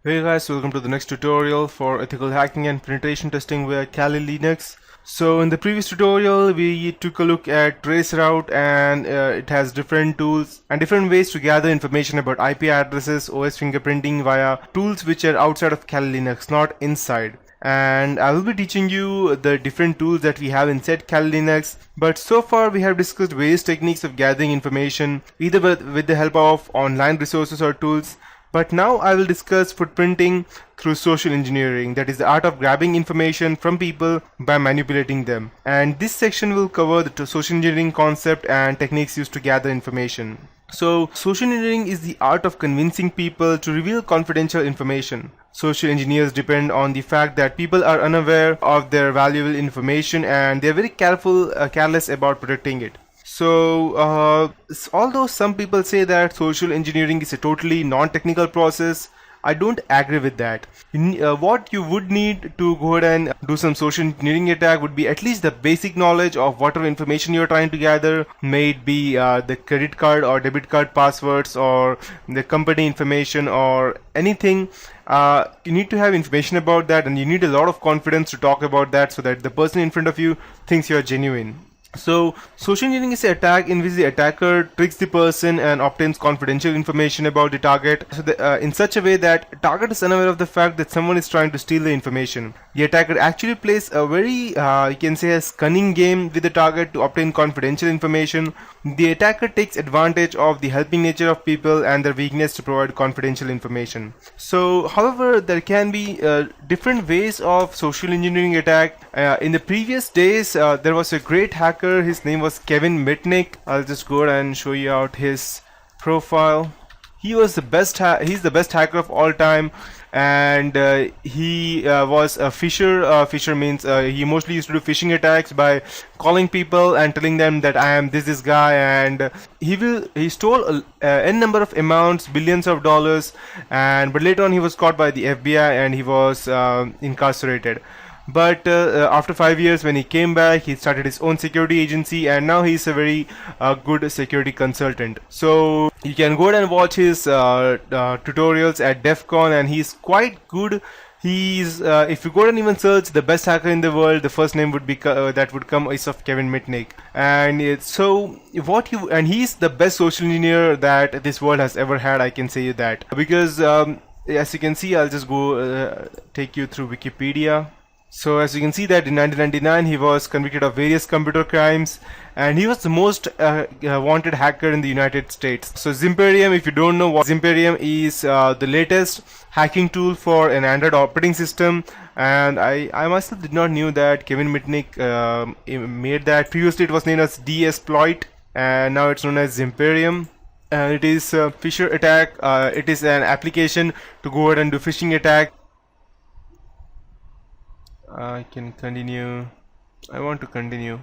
Hey guys, welcome to the next tutorial for ethical hacking and penetration testing via Kali Linux. So in the previous tutorial we took a look at traceroute and it has different tools and different ways to gather information about IP addresses, OS fingerprinting via tools which are outside of Kali Linux, not inside. And I will be teaching you the different tools that we have inside Kali Linux. But so far we have discussed various techniques of gathering information either with the help of online resources or tools. But now I will discuss footprinting through social engineering, that is the art of grabbing information from people by manipulating them. And this section will cover the social engineering concept and techniques used to gather information. So, social engineering is the art of convincing people to reveal confidential information. Social engineers depend on the fact that people are unaware of their valuable information and they are very careless about protecting it. So, although some people say that social engineering is a totally non-technical process, I don't agree with that. What you would need to go ahead and do some social engineering attack would be at least the basic knowledge of whatever information you're trying to gather, may it be the credit card or debit card passwords or the company information or anything. You need to have information about that, and you need a lot of confidence to talk about that so that the person in front of you thinks you're genuine. So, social engineering is an attack in which the attacker tricks the person and obtains confidential information about the target in such a way that target is unaware of the fact that someone is trying to steal the information. The attacker actually plays a very, you can say, a cunning game with the target to obtain confidential information. The attacker takes advantage of the helping nature of people and their weakness to provide confidential information. So, however, there can be different ways of social engineering attack. In the previous days, there was a great hacker. His name was Kevin Mitnick. I'll just go and show you out his profile. He was the best. He's the best hacker of all time, and he was a phisher. Phisher means he mostly used to do phishing attacks by calling people and telling them that I am this guy, and he stole n number of amounts, billions of dollars, but later on he was caught by the FBI and he was incarcerated. But after 5 years, when he came back, he started his own security agency, and now he's a very good security consultant. So you can go ahead and watch his tutorials at DEF CON, and he's quite good. He's if you go and even search the best hacker in the world, the first name would be that would come is of Kevin Mitnick, and he's the best social engineer that this world has ever had. I can say you that because as you can see, I'll just go take you through Wikipedia. So as you can see that in 1999 he was convicted of various computer crimes and he was the most wanted hacker in the United States. So Zimperium, if you don't know what Zimperium is, the latest hacking tool for an Android operating system, and I myself did not knew that Kevin Mitnick made that. Previously it was named as DSploit and now it's known as Zimperium. It is a phisher attack. It is an application to go ahead and do phishing attack. I can continue. I want to continue.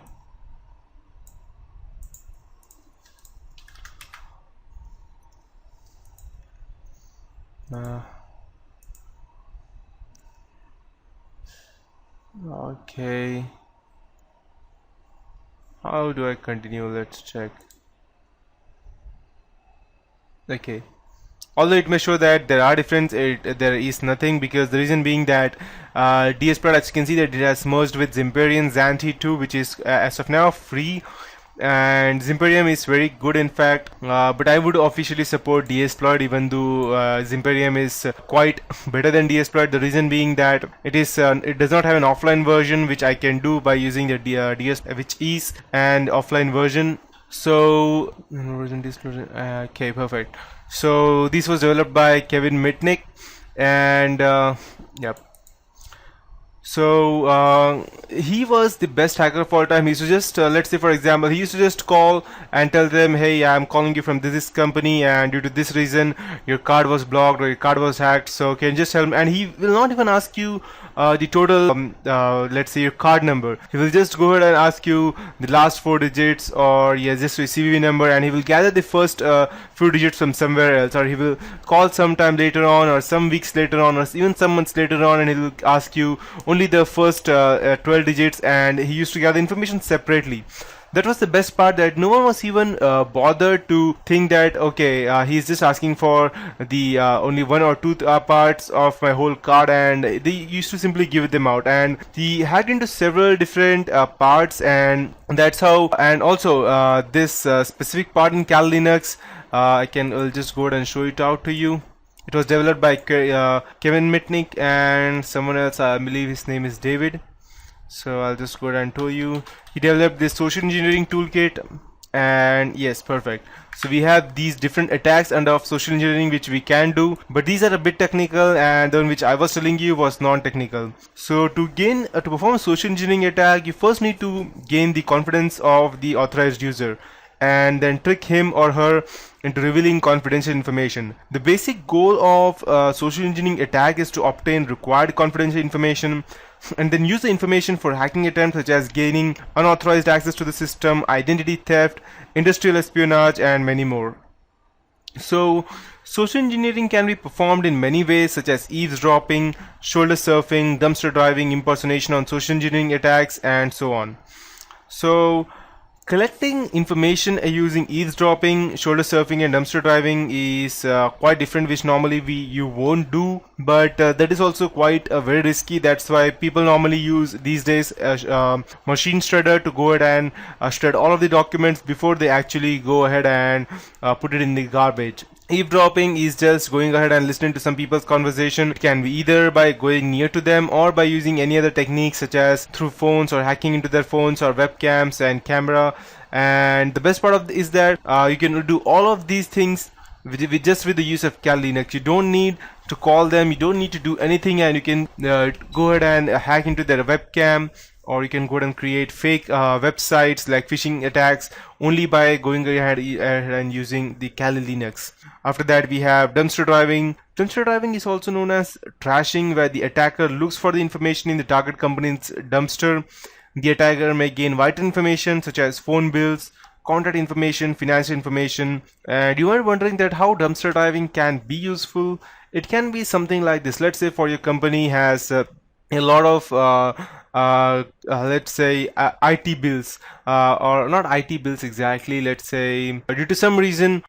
Okay. How do I continue? Let's check. Okay. Although it may show that there are differences, there is nothing, because the reason being that DSploit, as you can see, that it has merged with Zimperium Xanthi 2, which is as of now free, and Zimperium is very good in fact, but I would officially support DSploit even though Zimperium is quite better than DSploit. The reason being that it does not have an offline version which I can do by using the DS, which is an offline version. So okay, perfect. So this was developed by Kevin Mitnick, and yep. So he was the best hacker of all time. He used to just let's say for example, he used to just call and tell them, hey, I'm calling you from this company, and due to this reason your card was blocked or your card was hacked, so can you just help me? And he will not even ask you the total let's say your card number. He will just go ahead and ask you the last 4 digits or just your CVV number, and he will gather the first few digits from somewhere else, or he will call sometime later on or some weeks later on or even some months later on, and he will ask you only the first 12 digits, and he used to gather information separately. That was the best part, that no one was even bothered to think that okay, he's just asking for the only one or two parts of my whole card, and they used to simply give them out. And he hacked into several different parts, and that's how. And also this specific part in Kali Linux, I'll just go ahead and show it out to you. It was developed by Kevin Mitnick and someone else. I believe his name is David. So I'll just go ahead and tell you. He developed this social engineering toolkit, and yes, perfect. So we have these different attacks under social engineering which we can do, but these are a bit technical, and the one which I was telling you was non-technical. So to perform a social engineering attack, you first need to gain the confidence of the authorized user, and then trick him or her into revealing confidential information. The basic goal of social engineering attack is to obtain required confidential information and then use the information for hacking attempts such as gaining unauthorized access to the system, identity theft, industrial espionage, and many more. So, social engineering can be performed in many ways such as eavesdropping, shoulder surfing, dumpster driving, impersonation on social engineering attacks, and so on. So, collecting information using eavesdropping, shoulder surfing, and dumpster driving is quite different, which normally you won't do. But that is also quite very risky. That's why people normally use these days machine shredder to go ahead and shred all of the documents before they actually go ahead and put it in the garbage. Eavesdropping is just going ahead and listening to some people's conversation. It can be either by going near to them or by using any other techniques such as through phones or hacking into their phones or webcams and camera. And the best part of is that you can do all of these things just with the use of Kali Linux. You don't need to call them, you don't need to do anything, and you can go ahead and hack into their webcam, or you can go ahead and create fake websites like phishing attacks only by going ahead and using the Kali Linux. After that, we have dumpster driving. Dumpster driving is also known as trashing, where the attacker looks for the information in the target company's dumpster. The attacker may gain vital information such as phone bills, contact information, financial information. And you are wondering that how dumpster diving can be useful. It can be something like this. Let's say for your company has a lot of let's say IT bills, or not IT bills exactly. Let's say due to some reason